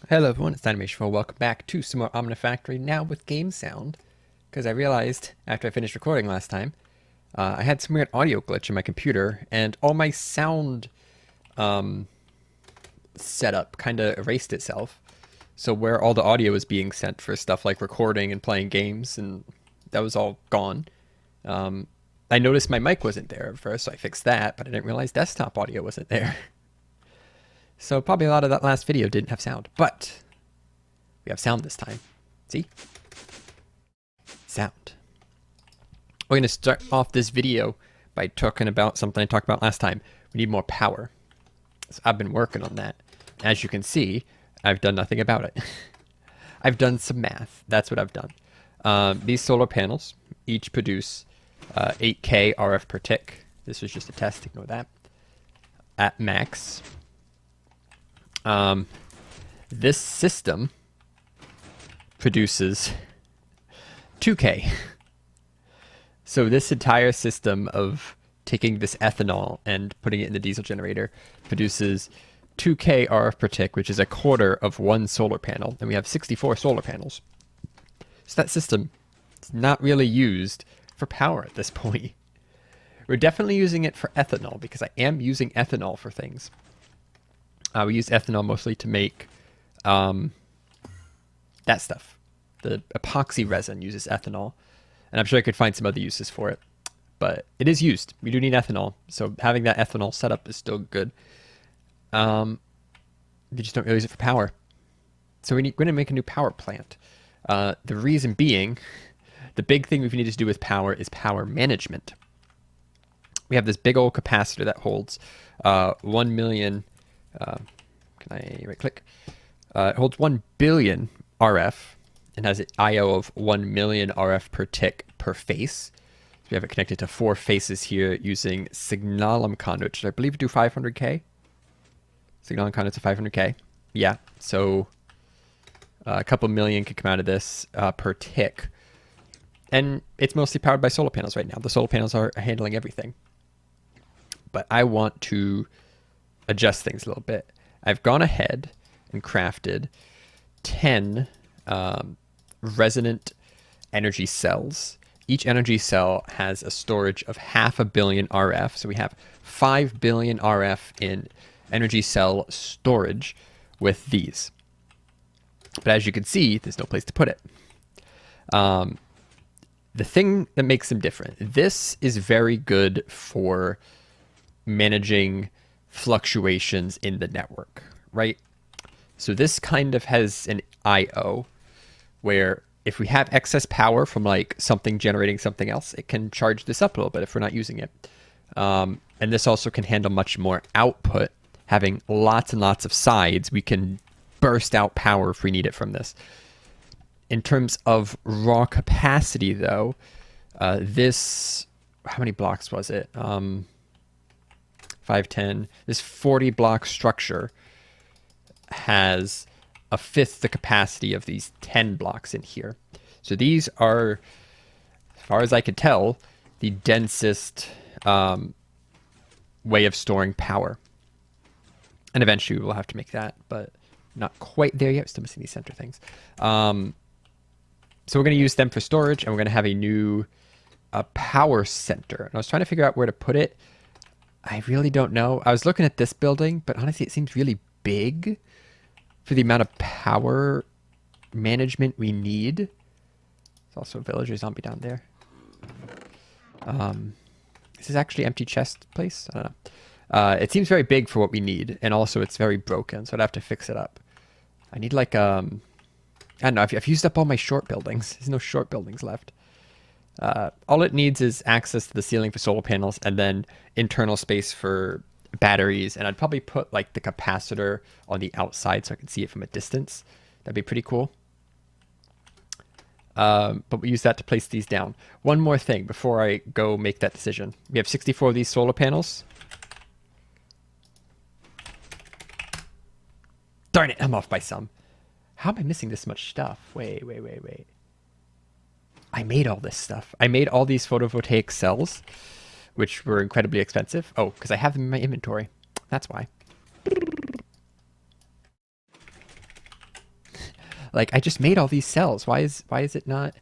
Hello everyone, it's Animation4. Welcome back to some more Omnifactory, now with game sound. Because I realized, after I finished recording last time, I had some weird audio glitch in my computer, and all my sound setup kind of erased itself. So where all the audio was being sent for stuff like recording and playing games, and that was all gone. I noticed my mic wasn't there at first, so I fixed that, but I didn't realize desktop audio wasn't there. So probably a lot of that last video didn't have sound, but we have sound this time. See? Sound. We're going to start off this video by talking about something I talked about last time. We need more power. So I've been working on that. As you can see, I've done nothing about it. I've done some math. That's what I've done. These solar panels each produce 8K RF per tick. This was just a test, ignore that. At max. This system produces 2K. So this entire system of taking this ethanol and putting it in the diesel generator produces 2K RF per tick, which is a quarter of one solar panel. And we have 64 solar panels. So that system is not really used for power at this point. We're definitely using it for ethanol because I am using ethanol for things. We use ethanol mostly to make that stuff. The epoxy resin uses ethanol, and I'm sure I could find some other uses for it. But it is used. We do need ethanol, so having that ethanol setup is still good. We just don't really use it for power. So we're going to make a new power plant. The reason being, the big thing we need to do with power is power management. We have this big old capacitor that holds 1 million... can I right click? It holds 1 billion RF and has an IO of 1 million RF per tick per face. So we have it connected to 4 faces here using signalum conduits, which I believe do 500K. Signalum conduits of 500K. Yeah, so a couple million could come out of this per tick. And it's mostly powered by solar panels right now. The solar panels are handling everything. But I want to adjust things a little bit. I've gone ahead and crafted 10 resonant energy cells. Each energy cell has a storage of 500 million RF. So we have 5 billion RF in energy cell storage with these. But as you can see, there's no place to put it. The thing that makes them different, this is very good for managing fluctuations in the network, right? So this kind of has an IO where if we have excess power from like something generating something else, it can charge this up a little bit if we're not using it. And this also can handle much more output. Having lots and lots of sides, we can burst out power if we need it from this. In terms of raw capacity though, this, how many blocks was it? 510. This 40 block structure has a fifth the capacity of these 10 blocks in here. So these are, as far as I could tell, the densest way of storing power. And eventually we'll have to make that, but not quite there yet. We're still missing these center things. So we're going to use them for storage, and we're going to have a new power center. And I was trying to figure out where to put it. I really don't know. I was looking at this building, but honestly, it seems really big for the amount of power management we need. There's also a villager zombie down there. This is actually empty chest place. I don't know. It seems very big for what we need, and also it's very broken, so I'd have to fix it up. I need like I don't know. I've used up all my short buildings. There's no short buildings left. All it needs is access to the ceiling for solar panels and then internal space for batteries. And I'd probably put like the capacitor on the outside so I can see it from a distance. That'd be pretty cool. But we use that to place these down. One more thing before I go make that decision. We have 64 of these solar panels. Darn it, I'm off by some. How am I missing this much stuff? Wait. I made all this stuff. I made all these photovoltaic cells, which were incredibly expensive. Oh, because I have them in my inventory. That's why. Like, I just made all these cells. Why is it not...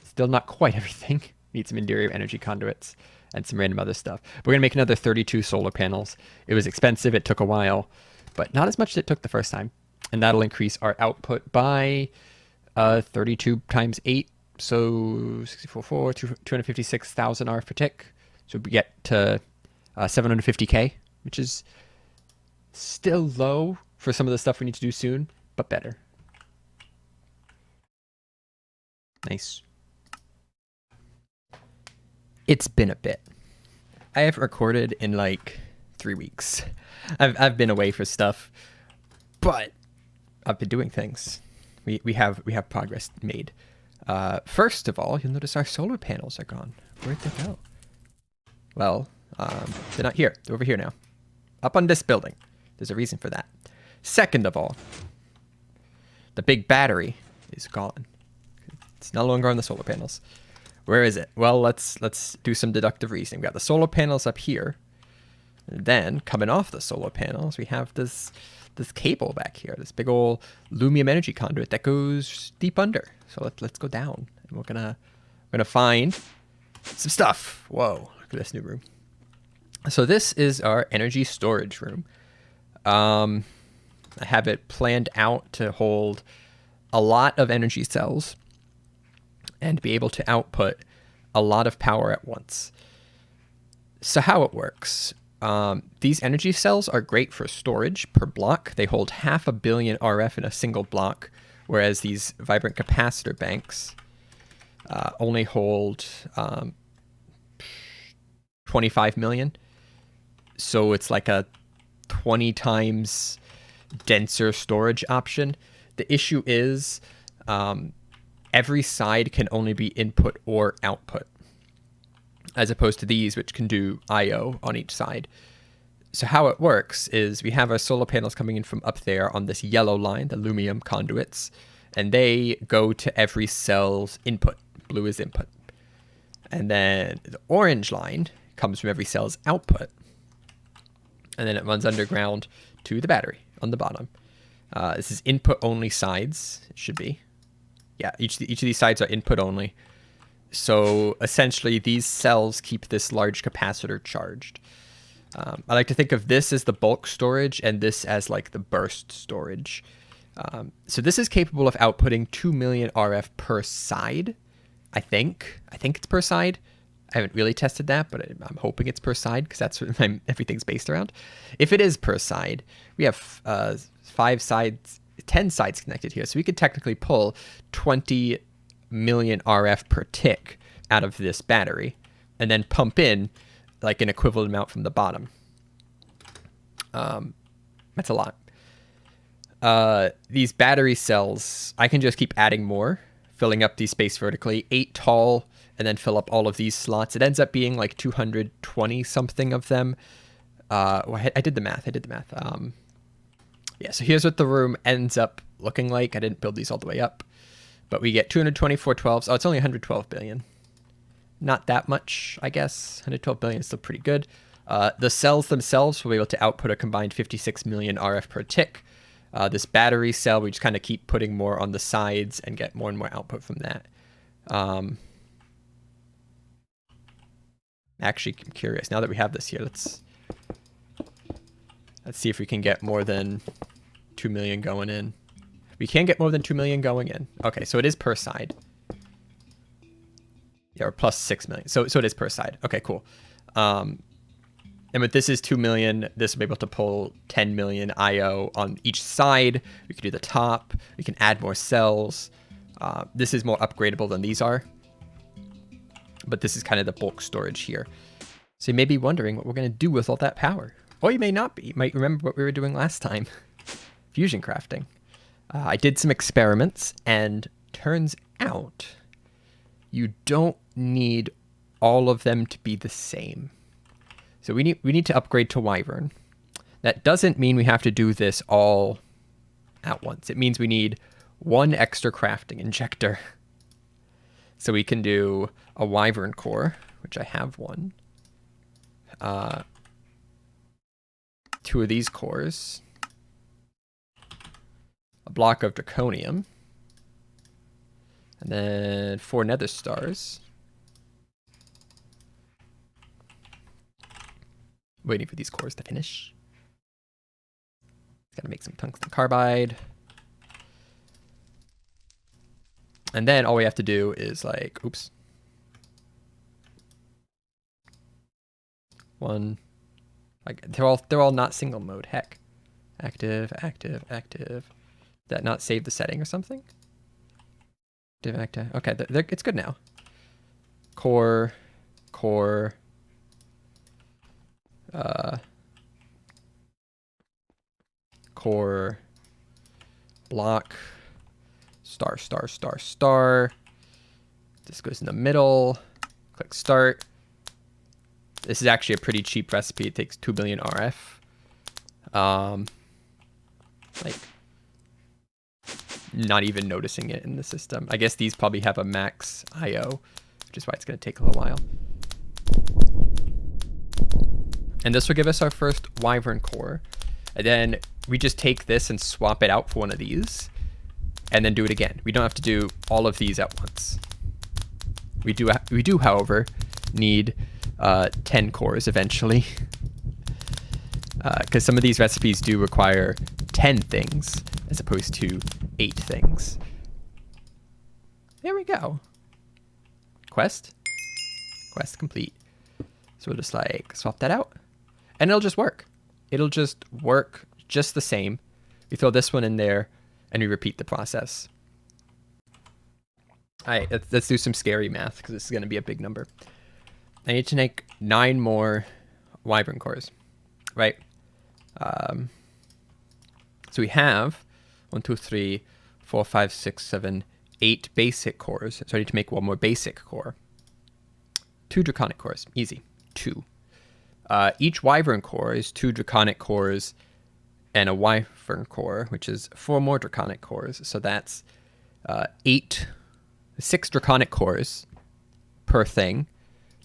Still not quite everything. Need some interior energy conduits and some random other stuff. We're going to make another 32 solar panels. It was expensive. It took a while, but not as much as it took the first time. And that'll increase our output by 32 times 8. So 64, 256,000 RF per tick. So we get to 750K, which is still low for some of the stuff we need to do soon, but better. Nice. It's been a bit. I haven't recorded in like 3 weeks. I've been away for stuff, but I've been doing things. We have progress made. First of all, you'll notice our solar panels are gone. Where'd they go? Well, they're not here. They're over here now. Up on this building. There's a reason for that. Second of all, the big battery is gone. It's no longer on the solar panels. Where is it? Well, let's do some deductive reasoning. We got the solar panels up here. And then, coming off the solar panels, we have this cable back here, this big old lumium energy conduit that goes deep under. So let's go down, and we're gonna find some stuff. Whoa! Look at this new room. So this is our energy storage room. I have it planned out to hold a lot of energy cells and be able to output a lot of power at once. So how it works. These energy cells are great for storage per block. They hold 500 million RF in a single block, whereas these vibrant capacitor banks only hold 25 million. So it's like a 20 times denser storage option. The issue is every side can only be input or output, as opposed to these, which can do I/O on each side. So how it works is we have our solar panels coming in from up there on this yellow line, the lumium conduits, and they go to every cell's input. Blue is input. And then the orange line comes from every cell's output. And then it runs underground to the battery on the bottom. This is input only sides, it should be. Yeah, each of these sides are input only. So essentially these cells keep this large capacitor charged. I like to think of this as the bulk storage and this as like the burst storage. So this is capable of outputting 2 million RF per side, I think. I think it's per side. I haven't really tested that, but I'm hoping it's per side because that's what everything's based around. If it is per side, we have 5 sides, 10 sides connected here. So we could technically pull 20 million RF per tick out of this battery and then pump in like an equivalent amount from the bottom. That's a lot. These battery cells, I can just keep adding more, filling up these space vertically, 8 tall, and then fill up all of these slots. It ends up being like 220 something of them. Well, I did the math. Yeah, so here's what the room ends up looking like. I didn't build these all the way up, but we get 224 12s. Oh, it's only 112 billion. Not that much, I guess. 112 billion is still pretty good. The cells themselves will be able to output a combined 56 million RF per tick. This battery cell, we just kind of keep putting more on the sides and get more and more output from that. Actually, I'm curious. Now that we have this here, let's see if we can get more than 2 million going in. We can get more than 2 million going in. Okay, so it is per side. Yeah, or plus 6 million. So it is per side. Okay, cool. And with this is 2 million, this will be able to pull 10 million I/O on each side. We can do the top. We can add more cells. This is more upgradable than these are. But this is kind of the bulk storage here. So you may be wondering what we're going to do with all that power. Or you may not be. You might remember what we were doing last time. Fusion crafting. I did some experiments, and turns out you don't need all of them to be the same. So we need to upgrade to Wyvern. That doesn't mean we have to do this all at once. It means we need one extra crafting injector. So we can do a Wyvern core, which I have one. 2 of these cores. a block of draconium, and then 4 nether stars. Waiting for these cores to finish. Gotta make some tungsten carbide. And then all we have to do is like, oops. 1. Like they're all not single mode. Heck. Active, active, active. Did that not save the setting or something? Active, active. Okay, it's good now. Core, core. Core, block, star, star, star, star. This goes in the middle. Click start. This is actually a pretty cheap recipe. It takes 2 billion RF. Like, not even noticing it in the system. I guess these probably have a max IO, which is why it's going to take a little while. And this will give us our first wyvern core. And then we just take this and swap it out for one of these, and then do it again. We don't have to do all of these at once. We do, however, need 10 cores eventually, because some of these recipes do require 10 things as opposed to 8 things. There we go. Quest complete. So we'll just like swap that out, and it'll just work. It'll just work just the same. We throw this one in there, and we repeat the process. All right, let's do some scary math, because this is going to be a big number. I need to make 9 more wyvern cores, right? So we have 1, 2, 3, 4, 5, 6, 7, 8 basic cores. So I need to make 1 more basic core. 2 draconic cores, easy, 2. Each wyvern core is 2 draconic cores and a wyvern core, which is 4 more draconic cores. So that's 6 draconic cores per thing.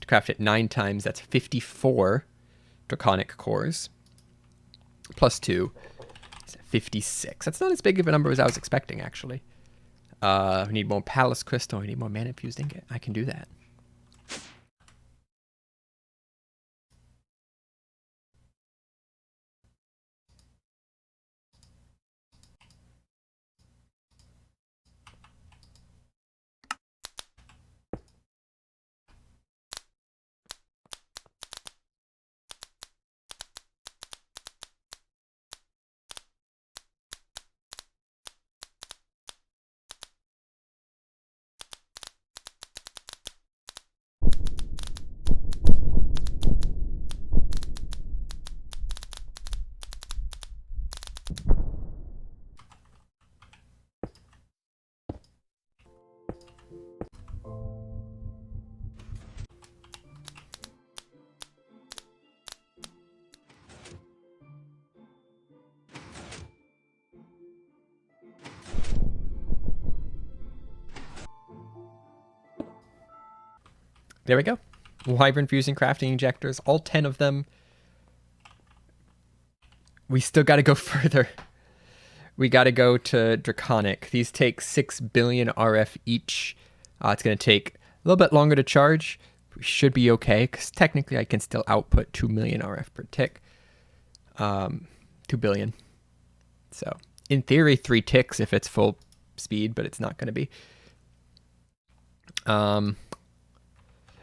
To craft it 9 times, that's 54 draconic cores. Plus 2, 56. That's not as big of a number as I was expecting, actually. We need more palace crystal. We need more mana infused ingot. I can do that. There we go. Wyvern fusing crafting injectors, all 10 of them. We still got to go further. We got to go to draconic. These take 6 billion RF each. It's going to take a little bit longer to charge. We should be okay, because technically I can still output 2 million RF per tick. 2 billion. So in theory, 3 ticks if it's full speed, but it's not going to be.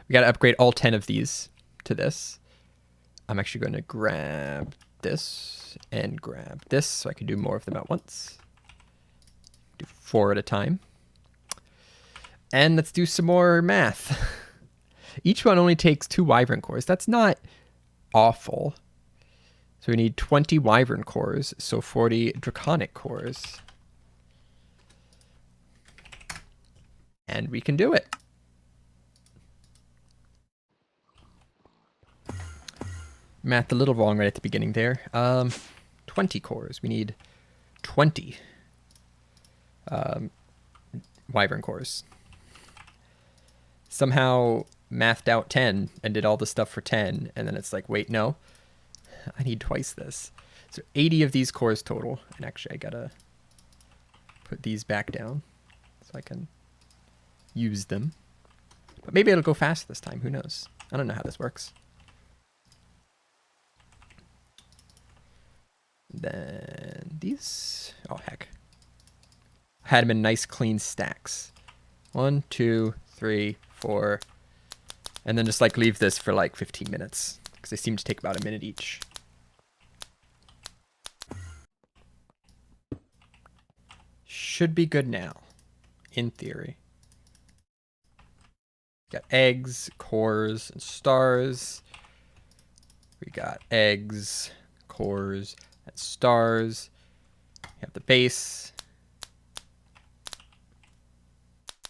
We got to upgrade all 10 of these to this. I'm actually going to grab this and grab this so I can do more of them at once. Do 4 at a time. And let's do some more math. Each one only takes 2 wyvern cores. That's not awful. So we need 20 wyvern cores, so 40 draconic cores. And we can do it. Math a little wrong right at the beginning there. 20 cores. We need 20 wyvern cores. Somehow mathed out 10 and did all the stuff for 10, and then it's like, wait, no. I need twice this. So 80 of these cores total. And actually, I gotta put these back down so I can use them. But maybe it'll go fast this time. Who knows? I don't know how this works. Then these, oh heck. I had them in nice clean stacks. 1, 2, 3, 4. And then just like leave this for like 15 minutes because they seem to take about a minute each. Should be good now, in theory. Got eggs, cores, and stars. We got eggs, cores, and stars. We have the base.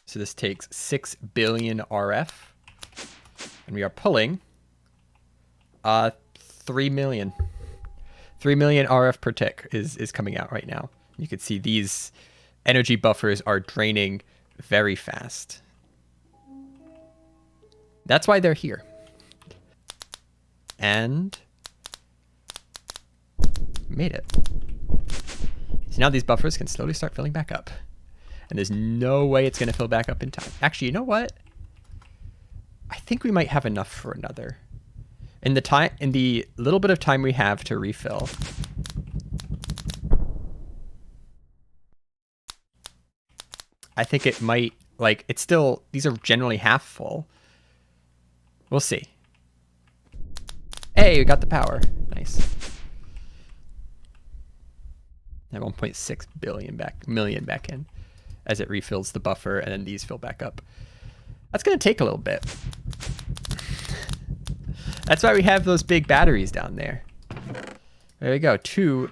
So this takes 6 billion RF. And we are pulling 3 million. 3 million RF per tick is coming out right now. You can see these energy buffers are draining very fast. That's why they're here. And made it. So now these buffers can slowly start filling back up. And there's no way it's going to fill back up in time. Actually, you know what? I think we might have enough for another. In the little bit of time we have to refill. I think it might, like, it's still, these are generally half full. We'll see. Hey, we got the power. Nice. At 1.6 million back in as it refills the buffer, and then these fill back up. That's going to take a little bit. That's why we have those big batteries down there. There we go. 2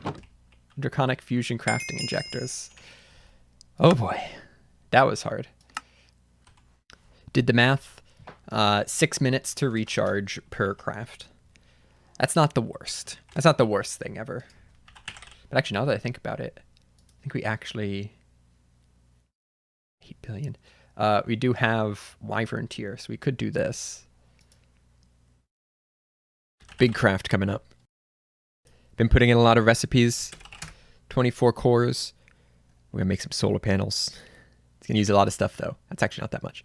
Draconic Fusion crafting injectors. Oh boy. That was hard. Did the math. 6 minutes to recharge per craft. That's not the worst. That's not the worst thing ever. But actually, now that I think about it, I think we actually... 8 billion. We do have Wyvern tier, so we could do this. Big craft coming up. Been putting in a lot of recipes. 24 cores. We're going to make some solar panels. It's going to use a lot of stuff, though. That's actually not that much.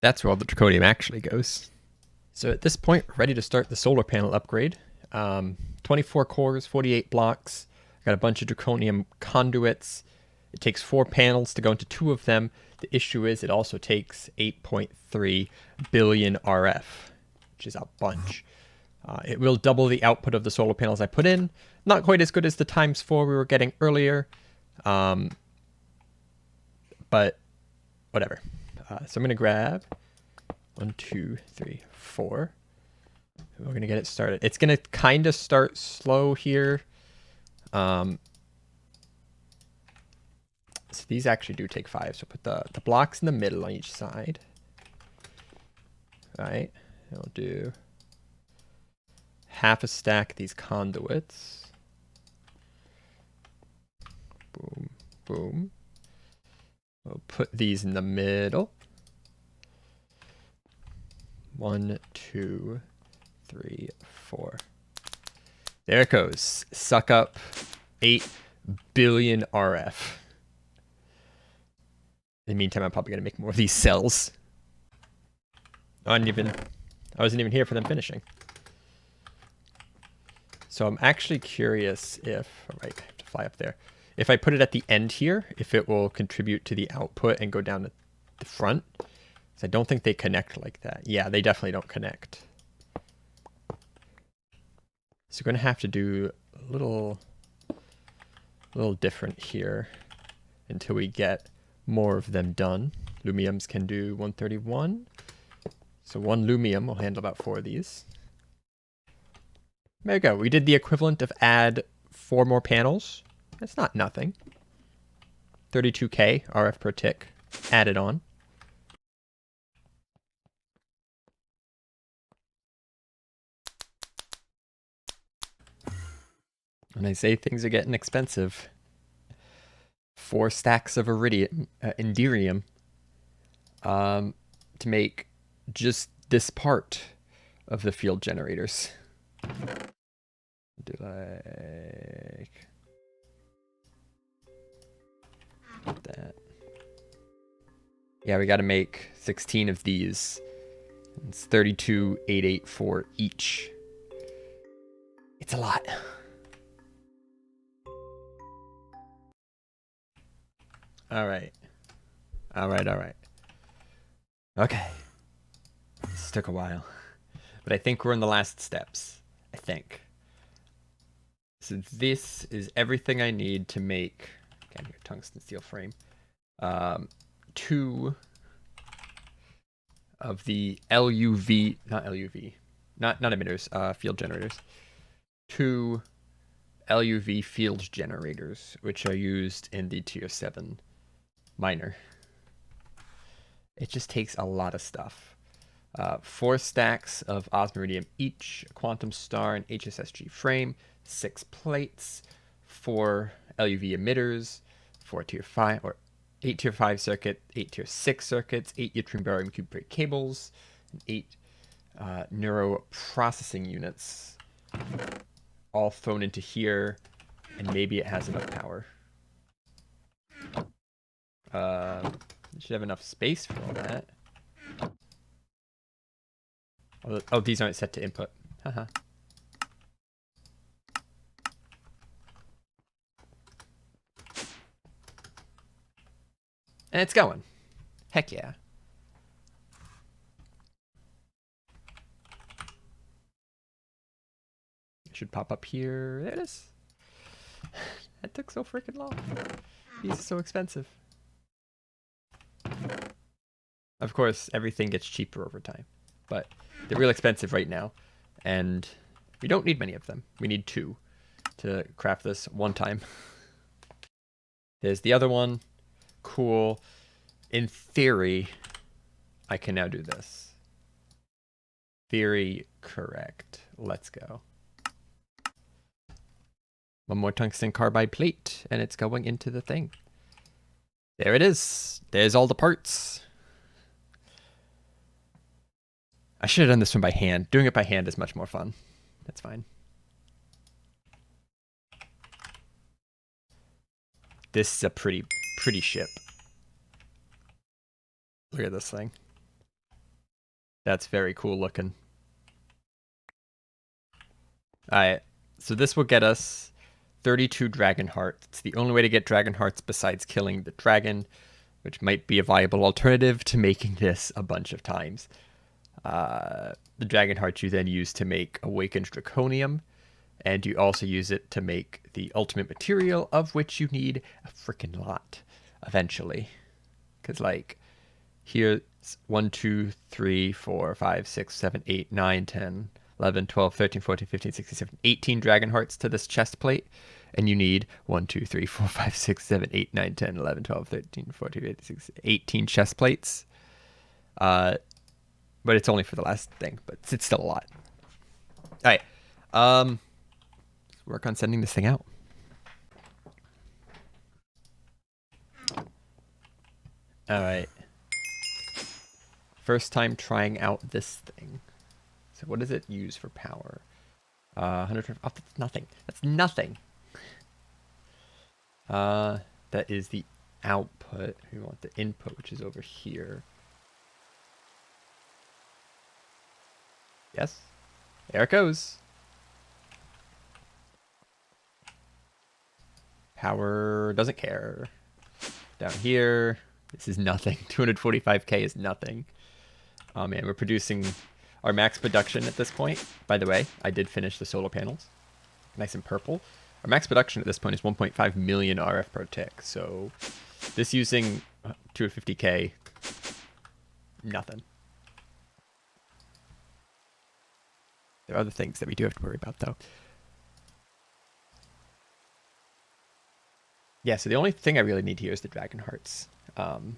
That's where all the draconium actually goes. So at this point, we're ready to start the solar panel upgrade. 24 cores, 48 blocks. Got a bunch of draconium conduits. It takes 4 panels to go into 2 of them. The issue is it also takes 8.3 billion RF, which is a bunch. It will double the output of the solar panels I put in. Not quite as good as the ×4 we were getting earlier. But whatever. So I'm going to grab 1, 2, 3, 4. We're going to get it started. It's going to kind of start slow here. So these actually do take 5. So put the blocks in the middle on each side. All right. And we'll do half a stack of these conduits. Boom, boom. We'll put these in the middle. 1, 2, 3, 4. There it goes. Suck up 8 billion RF. In the meantime, I'm probably going to make more of these cells. I wasn't even here for them finishing. So I'm actually curious if, all right, I have to fly up there. If I put it at the end here, if it will contribute to the output and go down to the front. So I don't think they connect like that. Yeah, they definitely don't connect. So we're going to have to do a little different here until we get more of them done. Lumiums can do 131. So 1 lumium will handle about 4 of these. There we go. We did the equivalent of add 4 more panels. That's not nothing. 32K RF per tick added on. And I say things are getting expensive. 4 stacks of Indirium to make just this part. of the field generators. Do like that. Yeah, we got to make 16 of these. It's 32,884 each. It's a lot. All right. All right. Okay. This took a while. But I think we're in the last steps. I think. So this is everything I need to make, again, here, tungsten steel frame. 2 of the LUV, not emitters, field generators. 2 LUV field generators, which are used in the tier 7 miner. It just takes a lot of stuff. 4 stacks of osmiridium each, a quantum star, and HSSG frame, 6 plates, 4 LUV emitters, 4 tier 5 or 8 tier 5 circuit, 8 tier 6 circuits, 8 yttrium barium cuprate cables, and 8 neuro processing units, all thrown into here, and maybe it has enough power. It should have enough space for all that. Oh, these aren't set to input. Haha. And it's going. Heck yeah. It should pop up here. There it is. That took so freaking long. These are so expensive. Of course, everything gets cheaper over time. But they're real expensive right now. And we don't need many of them. We need 2 to craft this one time. There's the other one. Cool. In theory, I can now do this. Theory correct. Let's go. One more tungsten carbide plate, and it's going into the thing. There it is. There's all the parts. I should have done this one by hand. Doing it by hand is much more fun. That's fine. This is a pretty ship. Look at this thing. That's very cool looking. Alright, so this will get us 32 dragon hearts. It's the only way to get dragon hearts besides killing the dragon, which might be a viable alternative to making this a bunch of times. The dragon hearts you then use to make awakened draconium, and you also use it to make the ultimate material, of which you need a freaking lot eventually. Because, like, here's 1, 2, 3, 4, 5, 6, 7, 8, 9, 10, 11, 12, 13, 14, 15, 16, 17, 18 dragon hearts to this chest plate. And you need 1, 2, 3, 4, 5, 6, 7, 8, 9, 10, 11, 12, 13, 14, 15, 16, 18 chest plates. But it's only for the last thing, but it's still a lot. All right. Let's work on sending this thing out. All right. First time trying out this thing. So what does it use for power? 100. Oh, that's nothing. That's nothing. That is the output. We want the input, which is over here. Yes. There it goes. Power doesn't care. Down here, this is nothing. 245k is nothing. Oh man, we're producing our max production at this point. By the way, I did finish the solar panels. Nice and purple. Our max production at this point is 1.5 million RF per tick. So this using 250k, nothing. There are other things that we do have to worry about, though. Yeah, so the only thing I really need here is the dragon hearts. And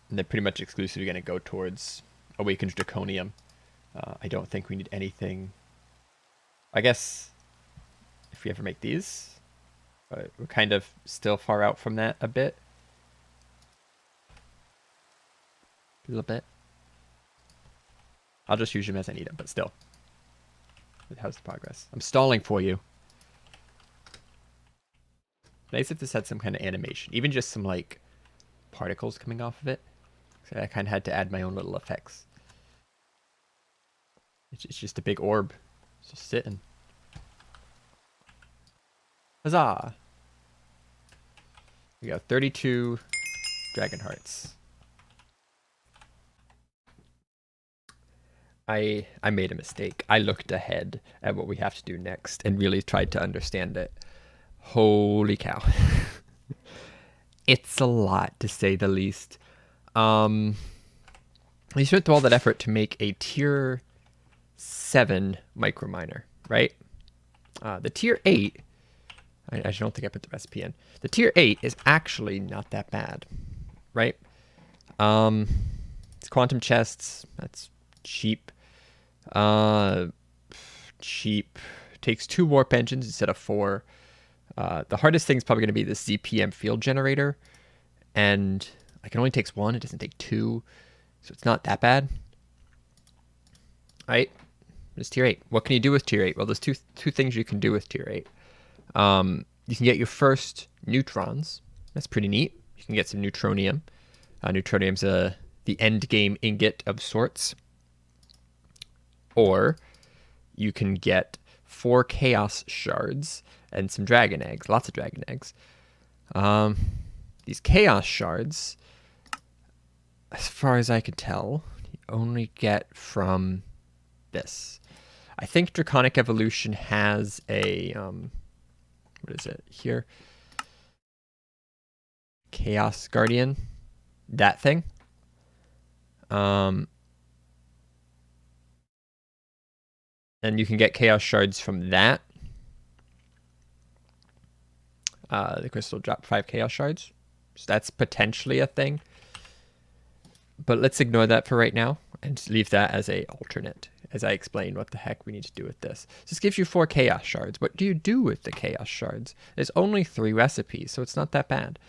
they're pretty much exclusively going to go towards awakened draconium. I don't think we need anything. I guess if we ever make these, we're kind of still far out from that a bit. A little bit. I'll just use them as I need them, but still. How's the progress? I'm stalling for you. Nice if this had some kind of animation. Even just some, like, particles coming off of it. So I kind of had to add my own little effects. It's just a big orb. It's just sitting. Huzzah! We got 32 dragon hearts. I made a mistake. I looked ahead at what we have to do next and really tried to understand it. Holy cow. It's a lot, to say the least. We spent all that effort to make a tier 7 microminer, right? The tier 8, I don't think I put the recipe in. The tier 8 is actually not that bad, right? It's quantum chests. That's cheap. Cheap. Takes 2 warp engines instead of 4. The hardest thing is probably going to be the ZPM field generator, and like it only takes 1. It doesn't take 2, so it's not that bad. All right, it's tier 8. What can you do with tier 8? Well, there's two things you can do with tier 8. You can get your first neutrons. That's pretty neat. You can get some neutronium. Neutronium's the end game ingot of sorts. Or you can get 4 chaos shards and some dragon eggs. Lots of dragon eggs. These chaos shards, as far as I could tell, you only get from this. I think Draconic Evolution has a what is it here? Chaos Guardian, that thing. And you can get chaos shards from that. The crystal dropped 5 chaos shards, so that's potentially a thing. But let's ignore that for right now and leave that as a alternate, as I explain what the heck we need to do with this. This gives you 4 chaos shards. What do you do with the chaos shards? There's only 3 recipes, so it's not that bad.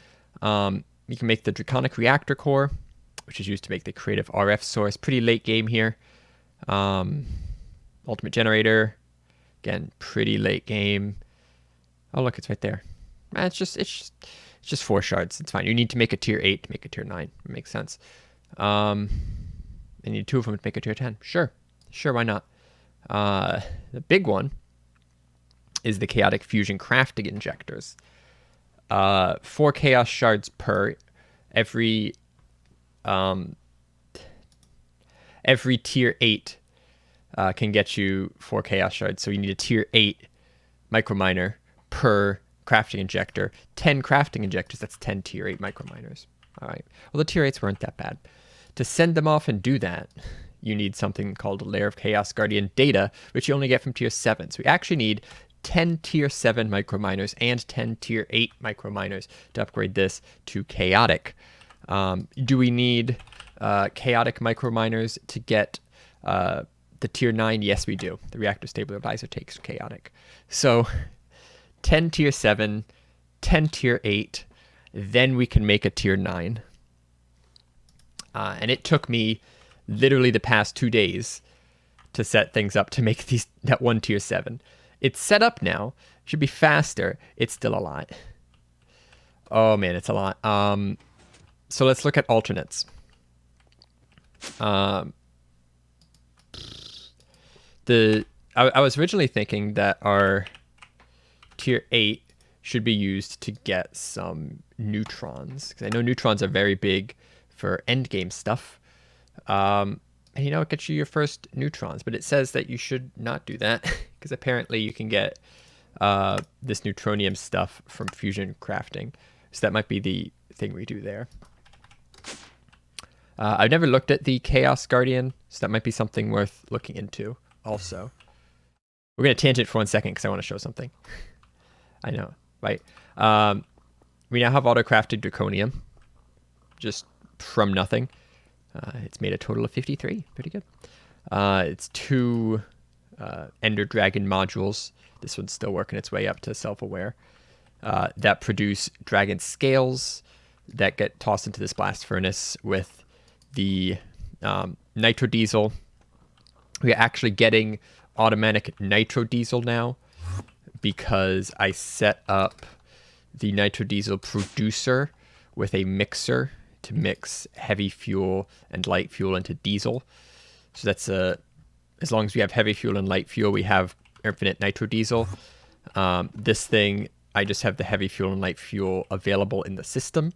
You can make the Draconic Reactor Core, which is used to make the creative RF source. Pretty late game here. Ultimate Generator, again, pretty late game. Oh, look, it's right there. It's just 4 shards. It's fine. You need to make a tier 8 to make a tier 9. It makes sense. And you need 2 of them to make a tier 10. Sure, why not? The big one is the Chaotic Fusion Crafting Injectors. 4 chaos shards per every tier 8 can get you 4 chaos shards. So you need a tier 8 microminer per crafting injector. 10 crafting injectors, that's 10 tier 8 microminers. All right. Well, the tier 8s weren't that bad. To send them off and do that, you need something called a Lair of Chaos Guardian data, which you only get from tier 7. So we actually need 10 tier 7 microminers and 10 tier 8 microminers to upgrade this to chaotic. Do we need chaotic microminers to get the tier 9? Yes, we do. The reactor stabilizer takes chaotic. So 10 tier 7, 10 tier 8, then we can make a tier 9. And it took me literally the past 2 days to set things up to make that 1 tier 7. It's set up now. Should be faster. It's still a lot. Oh man, it's a lot. So let's look at alternates. I was originally thinking that our tier 8 should be used to get some neutrons, because I know neutrons are very big for endgame stuff. And it gets you your first neutrons, but it says that you should not do that, because apparently you can get this neutronium stuff from fusion crafting. So that might be the thing we do there. I've never looked at the Chaos Guardian, so that might be something worth looking into also. We're going to tangent for 1 second because I want to show something. I know, right? We now have auto-crafted draconium, just from nothing. It's made a total of 53. Pretty good. It's 2 Ender Dragon modules. This one's still working its way up to self-aware. That produce dragon scales that get tossed into this blast furnace with the nitro diesel we're actually getting automatic nitrodiesel now because I set up the nitrodiesel producer with a mixer to mix heavy fuel and light fuel into diesel. So that's as long as we have heavy fuel and light fuel, we have infinite nitrodiesel. This thing, I just have the heavy fuel and light fuel available in the system.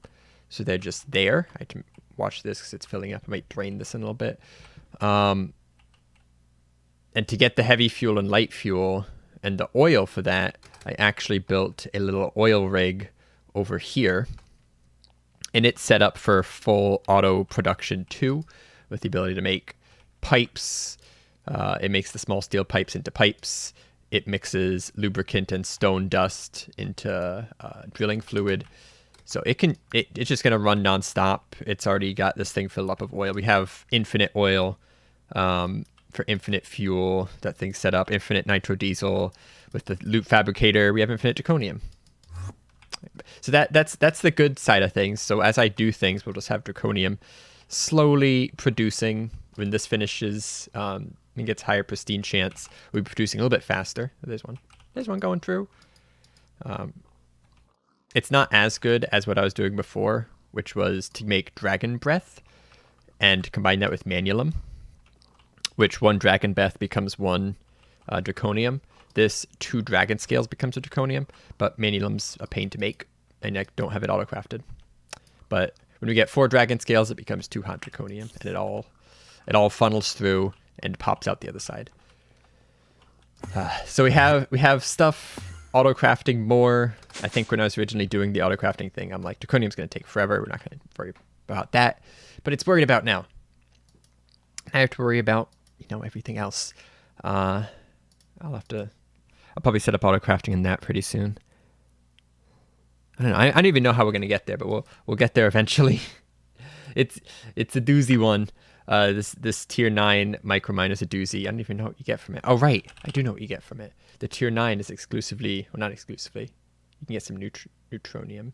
So they're just there. I can watch this because it's filling up. I might drain this in a little bit. And to get the heavy fuel and light fuel and the oil for that, I actually built a little oil rig over here. And it's set up for full auto production too, with the ability to make pipes. It makes the small steel pipes into pipes. It mixes lubricant and stone dust into drilling fluid. So it's just going to run nonstop. It's already got this thing filled up of oil. We have infinite oil for infinite fuel. That thing's set up. Infinite nitrodiesel with the loop fabricator. We have infinite draconium. So that's the good side of things. So as I do things, we'll just have draconium slowly producing. When this finishes and gets higher pristine chance, we'll be producing a little bit faster. There's one going through. It's not as good as what I was doing before, which was to make dragon breath and combine that with manulum, which one dragon breath becomes one draconium. This 2 dragon scales becomes a draconium, but manulum's a pain to make, and I don't have it auto-crafted. But when we get 4 dragon scales, it becomes 2 hot draconium, and it all funnels through and pops out the other side. So we have stuff auto-crafting more. I think when I was originally doing the auto-crafting thing, I'm like, draconium's going to take forever. We're not going to worry about that. But it's worried about now. I have to worry about, everything else. I'll probably set up auto-crafting in that pretty soon. I don't know. I don't even know how we're going to get there, but we'll get there eventually. It's a doozy one. This tier 9 micromine is a doozy. I don't even know what you get from it. Oh, right. I do know what you get from it. The tier 9 is exclusively, well, not exclusively. You can get some neutronium.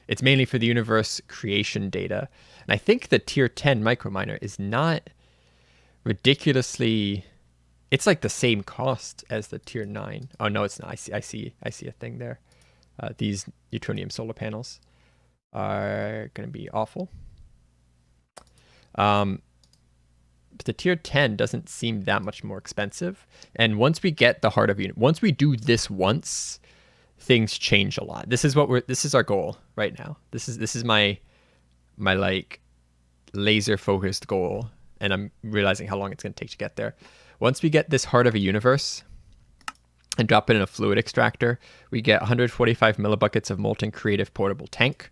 It's mainly for the universe creation data. And I think the tier 10 microminer is not ridiculously... It's like the same cost as the tier 9. Oh, no, it's not. I see a thing there. These neutronium solar panels are going to be awful. But the tier 10 doesn't seem that much more expensive. And once we get the heart of unit, once we do this once, things change a lot. This is our goal right now. This is my like laser focused goal. And I'm realizing how long it's going to take to get there. Once we get this heart of a universe and drop it in a fluid extractor, we get 145 millibuckets of molten creative portable tank.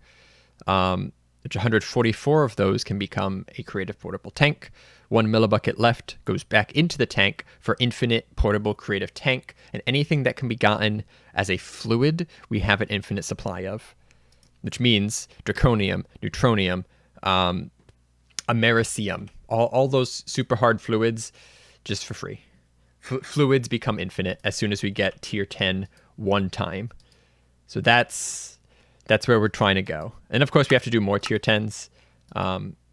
Which 144 of those can become a creative portable tank. 1 millibucket left goes back into the tank for infinite portable creative tank. And anything that can be gotten as a fluid, we have an infinite supply of. Which means draconium, neutronium, americium, all those super hard fluids, just for free. Fluids become infinite as soon as we get tier 10 one time. So that's where we're trying to go. And of course we have to do more tier 10s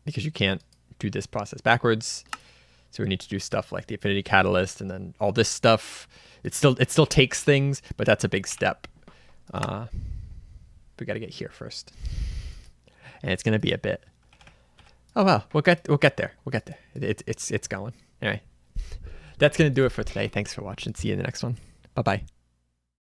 because you can't do this process backwards. So we need to do stuff like the affinity catalyst and then all this stuff. It still takes things, but that's a big step. We got to get here first. And it's going to be a bit. Oh well, we'll get there. We'll get there. It's going. All right. That's going to do it for today. Thanks for watching. See you in the next one. Bye-bye.